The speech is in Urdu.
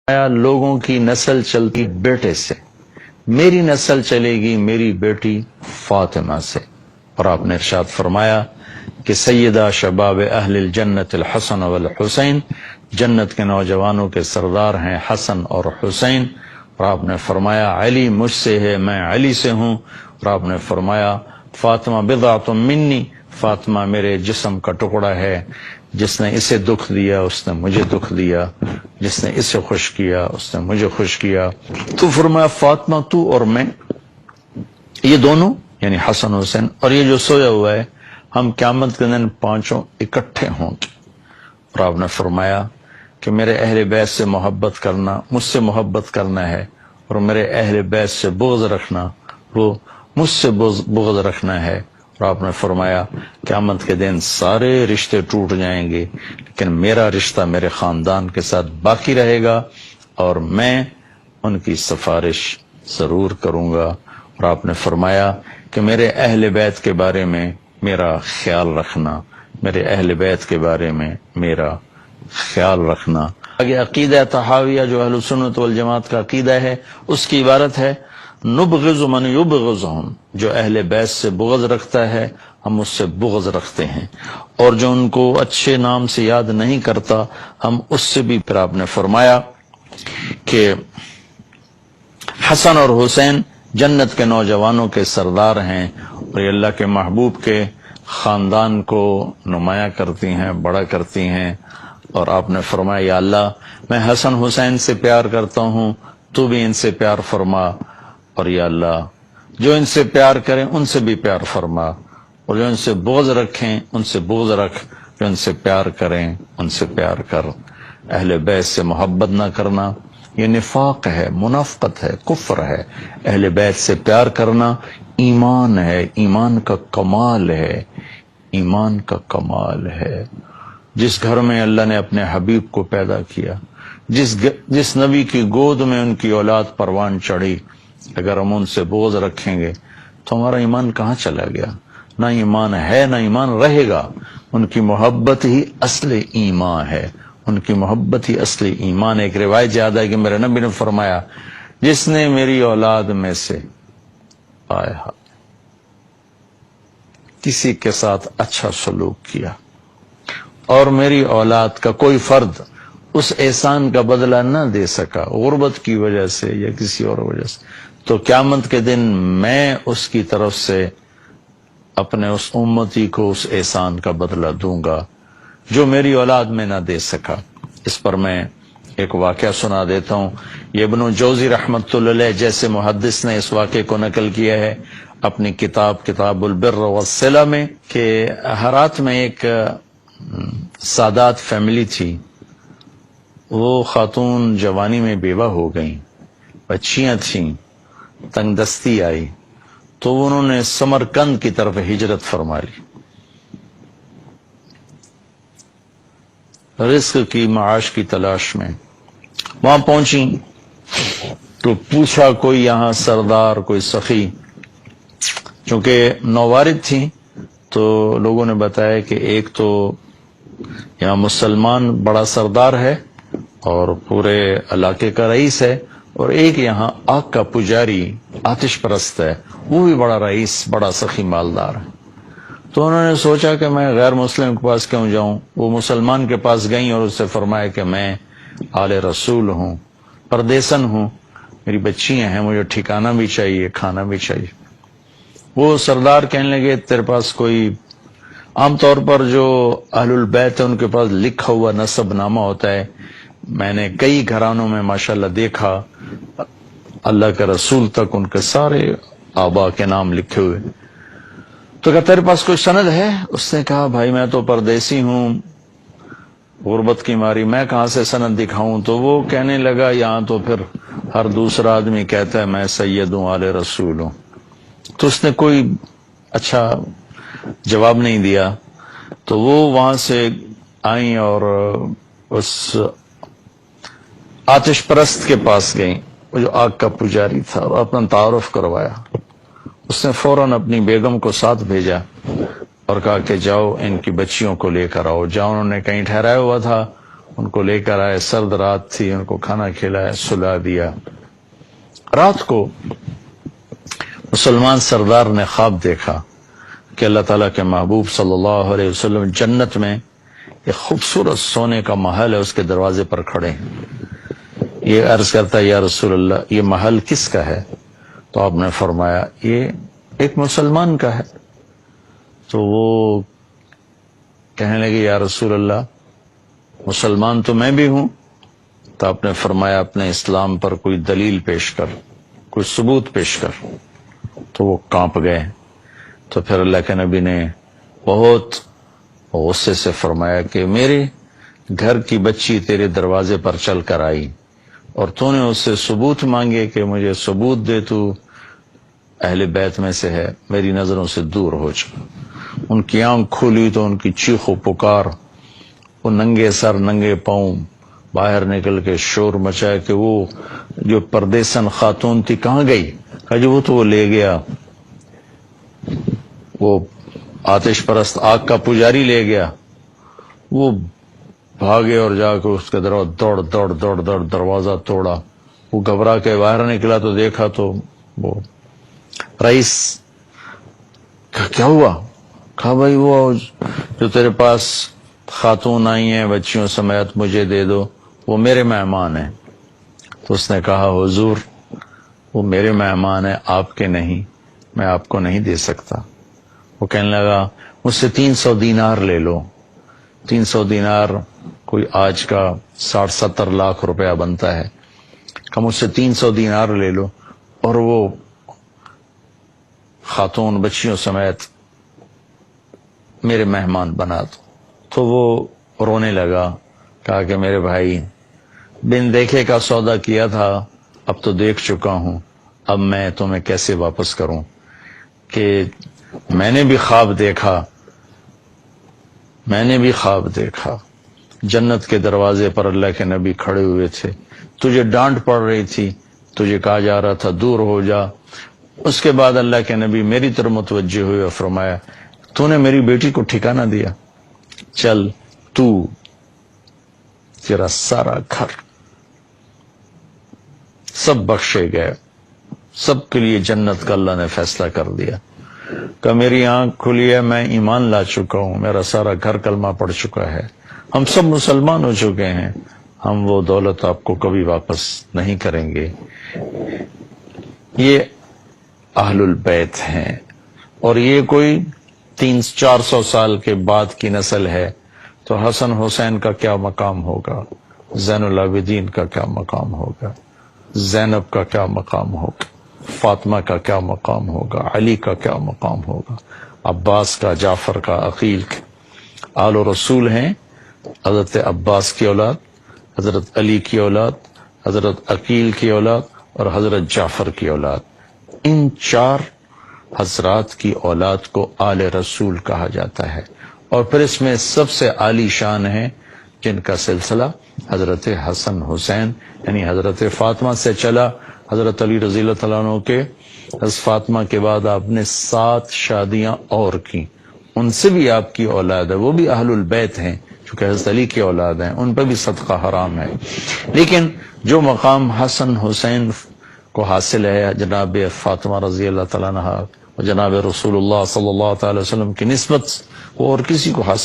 لوگوں کی نسل چلتی بیٹے سے، میری نسل چلے گی میری بیٹی فاطمہ سے۔ اور آپ نے ارشاد فرمایا کہ سیدہ شباب اہل الجنت الحسن والحسین، جنت کے نوجوانوں کے سردار ہیں حسن اور حسین۔ اور آپ نے فرمایا علی مجھ سے ہے، میں علی سے ہوں۔ اور آپ نے فرمایا فاطمہ بضعۃ منی، فاطمہ میرے جسم کا ٹکڑا ہے، جس نے اسے دکھ دیا اس نے مجھے دکھ دیا، جس نے اسے خوش کیا اس نے مجھے خوش کیا۔ تو فرمایا فاطمہ تو اور میں، یہ دونوں یعنی حسن حسین اور یہ جو سویا ہوا ہے، ہم قیامت کے دن پانچوں اکٹھے ہوں گے۔ اور آپ نے فرمایا کہ میرے اہل بیت سے محبت کرنا، مجھ سے محبت کرنا ہے، اور میرے اہل بیت سے بغض رکھنا، وہ مجھ سے بغض رکھنا ہے۔ اور آپ نے فرمایا قیامت کے دن سارے رشتے ٹوٹ جائیں گے، لیکن میرا رشتہ میرے خاندان کے ساتھ باقی رہے گا اور میں ان کی سفارش ضرور کروں گا۔ اور آپ نے فرمایا کہ میرے اہل بیت کے بارے میں میرا خیال رکھنا، میرے اہل بیت کے بارے میں میرا خیال رکھنا۔ آگے عقیدہ طحاویہ جو اہل سنت والجماعت کا عقیدہ ہے، اس کی عبارت ہے نبغض من یبغضہم، جو اہل بیت سے بغض رکھتا ہے ہم اس سے بغض رکھتے ہیں، اور جو ان کو اچھے نام سے یاد نہیں کرتا ہم اس سے بھی۔ پھر آپ نے فرمایا کہ حسن اور حسین جنت کے نوجوانوں کے سردار ہیں، اور یہ اللہ کے محبوب کے خاندان کو نمایاں کرتی ہیں، بڑا کرتی ہیں۔ اور آپ نے فرمایا یا اللہ میں حسن حسین سے پیار کرتا ہوں، تو بھی ان سے پیار فرما، اور یا اللہ جو ان سے پیار کریں ان سے بھی پیار فرما، اور جو ان سے بغض رکھیں ان سے بغض رکھ، جو ان سے پیار کریں ان سے پیار کر۔ اہل بیت سے محبت نہ کرنا یہ نفاق ہے، منافقت ہے، کفر ہے۔ اہل بیت سے پیار کرنا ایمان ہے، ایمان کا کمال ہے، ایمان کا کمال ہے۔ جس گھر میں اللہ نے اپنے حبیب کو پیدا کیا، جس نبی کی گود میں ان کی اولاد پروان چڑھی، اگر ہم ان سے بغض رکھیں گے تو ہمارا ایمان کہاں چلا گیا؟ نہ ایمان ہے نہ ایمان رہے گا۔ ان کی محبت ہی اصل ایمان ہے، ان کی محبت ہی اصل ایمان ہے۔ ایک روایت یاد ہے کہ میرے نبی نے فرمایا جس نے میری اولاد میں سے کسی کے ساتھ اچھا سلوک کیا اور میری اولاد کا کوئی فرد اس احسان کا بدلہ نہ دے سکا، غربت کی وجہ سے یا کسی اور وجہ سے، تو قیامت کے دن میں اس کی طرف سے اپنے اس امتی کو اس احسان کا بدلہ دوں گا جو میری اولاد میں نہ دے سکا۔ اس پر میں ایک واقعہ سنا دیتا ہوں۔ یہ ابن جوزی رحمت اللہ علیہ جیسے محدث نے اس واقعے کو نقل کیا ہے اپنی کتاب البر والصلہ میں، کہ ہرات میں ایک سادات فیملی تھی۔ وہ خاتون جوانی میں بیوہ ہو گئیں، بچیاں تھیں، تنگ دستی آئی تو انہوں نے سمرقند کی طرف ہجرت فرما لی، رزق کی معاش کی تلاش میں۔ وہاں پہنچی تو پوچھا کوئی یہاں سردار، کوئی سخی، چونکہ نووارد تھیں تو لوگوں نے بتایا کہ ایک تو یہاں مسلمان بڑا سردار ہے اور پورے علاقے کا رئیس ہے، اور ایک یہاں آگ کا پجاری آتش پرست ہے، وہ بھی بڑا رئیس، بڑا سخی مالدار ہے۔ تو انہوں نے سوچا کہ میں غیر مسلم کے پاس کیوں جاؤں۔ وہ مسلمان کے پاس گئیں اور اس سے فرمایا کہ میں آل رسول ہوں، پردیسن ہوں، میری بچیاں ہیں، مجھے ٹھکانہ بھی چاہیے، کھانا بھی چاہیے۔ وہ سردار کہنے لگے تیرے پاس کوئی، عام طور پر جو اہل البیت ہے ان کے پاس لکھا ہوا نسب نامہ ہوتا ہے، میں نے کئی گھرانوں میں ماشاءاللہ دیکھا اللہ کے رسول تک ان کے سارے آبا کے نام لکھے ہوئے۔ تو کہا تیرے پاس کوئی سند ہے؟ اس نے کہا بھائی میں تو پردیسی ہوں، غربت کی ماری میں کہاں سے سند دکھاؤں۔ تو وہ کہنے لگا یہاں تو پھر ہر دوسرا آدمی کہتا ہے میں سید ہوں، آل رسول ہوں۔ تو اس نے کوئی اچھا جواب نہیں دیا۔ تو وہ وہاں سے آئیں اور اس آتش پرست کے پاس گئیں، وہ جو آگ کا پجاری تھا، اور اپنا تعارف کروایا۔ اس نے فوراً اپنی بیگم کو ساتھ بھیجا اور کہا کہ جاؤ ان کی بچیوں کو لے کر آؤ۔ جہاں انہوں نے کہیں ٹھہرایا ہوا تھا ان کو لے کر آئے، سرد رات تھی، ان کو کھانا کھلایا، سلا دیا۔ رات کو مسلمان سردار نے خواب دیکھا کہ اللہ تعالیٰ کے محبوب صلی اللہ علیہ وسلم جنت میں ایک خوبصورت سونے کا محل ہے، اس کے دروازے پر کھڑے ہیں۔ یہ عرض کرتا ہے یا رسول اللہ یہ محل کس کا ہے؟ تو آپ نے فرمایا یہ ایک مسلمان کا ہے۔ تو وہ کہنے لگے یا رسول اللہ مسلمان تو میں بھی ہوں۔ تو آپ نے فرمایا اپنے اسلام پر کوئی دلیل پیش کر، کوئی ثبوت پیش کر۔ تو وہ کانپ گئے۔ تو پھر اللہ کے نبی نے بہت غصے سے فرمایا کہ میرے گھر کی بچی تیرے دروازے پر چل کر آئی اور تو نے اس سے ثبوت مانگے کہ مجھے ثبوت دے، تو اہل بیت میں سے ہے، میری نظروں سے دور ہو جا۔ ان کی آنکھ کھولی تو ان کی چیخ و پکار، وہ ننگے سر ننگے پاؤں باہر نکل کے شور مچایا کہ وہ جو پردیسن خاتون تھی کہاں گئی؟ کہا جی وہ تو وہ لے گیا، وہ آتش پرست آگ کا پجاری لے گیا۔ وہ بھاگے اور جا کے اس کے دوڑ دوڑ دروازہ توڑا۔ وہ گھبرا کے باہر نکلا تو دیکھا تو وہ رئیس۔ کیا ہوا؟ کہا بھائی وہ جو تیرے پاس خاتون آئی ہیں بچیوں سمیت مجھے دے دو، وہ میرے مہمان ہیں۔ تو اس نے کہا حضور وہ میرے مہمان ہیں، آپ کے نہیں، میں آپ کو نہیں دے سکتا۔ وہ کہنے لگا مجھ سے 300 دینار لے لو۔ 300 دینار کوئی آج کا 60-70 لاکھ روپیہ بنتا ہے۔ کہ مجھ سے 300 دینار لے لو اور وہ خاتون بچیوں سمیت میرے مہمان بنا دو۔ تو وہ رونے لگا، کہا کہ میرے بھائی بن دیکھے کا سودا کیا تھا، اب تو دیکھ چکا ہوں، اب میں تمہیں کیسے واپس کروں؟ کہ میں نے بھی خواب دیکھا جنت کے دروازے پر اللہ کے نبی کھڑے ہوئے تھے، تجھے ڈانٹ پڑ رہی تھی، تجھے کہا جا رہا تھا دور ہو جا۔ اس کے بعد اللہ کے نبی میری طرف متوجہ ہوئے اور فرمایا تو نے میری بیٹی کو ٹھکانہ دیا، چل تو تیرا سارا گھر سب بخشے گئے، سب کے لیے جنت کا اللہ نے فیصلہ کر دیا۔ کہ میری آنکھ کھلی ہے، میں ایمان لا چکا ہوں، میرا سارا گھر کلمہ پڑھ چکا ہے، ہم سب مسلمان ہو چکے ہیں، ہم وہ دولت آپ کو کبھی واپس نہیں کریں گے۔ یہ اہل البیت ہیں، اور یہ کوئی 300-400 سال کے بعد کی نسل ہے، تو حسن حسین کا کیا مقام ہوگا، زین العابدین کا کیا مقام ہوگا، زینب کا کیا مقام ہوگا، فاطمہ کا کیا مقام ہوگا، علی کا کیا مقام ہوگا، عباس کا، جعفر کا، عقیل کا۔ آل و رسول ہیں، حضرت عباس کی اولاد، حضرت علی کی اولاد، حضرت عقیل کی اولاد اور حضرت جعفر کی اولاد۔ ان 4 حضرات کی اولاد کو آل رسول کہا جاتا ہے، اور پھر اس میں سب سے عالی شان ہے جن کا سلسلہ حضرت حسن حسین یعنی حضرت فاطمہ سے چلا۔ حضرت علی رضی اللہ تعالیٰ عنہ کے حضرت فاطمہ کے بعد آپ نے 7 شادیاں اور کی، ان سے بھی آپ کی اولاد ہے، وہ بھی اہل البیت ہیں چونکہ حضرت علی کی اولاد ہیں، ان پہ بھی صدقہ حرام ہے۔ لیکن جو مقام حسن حسین کو حاصل ہے جناب فاطمہ رضی اللہ تعالیٰ عنہ اور جناب رسول اللہ صلی اللہ تعالی وسلم کی نسبت، وہ اور کسی کو حاصل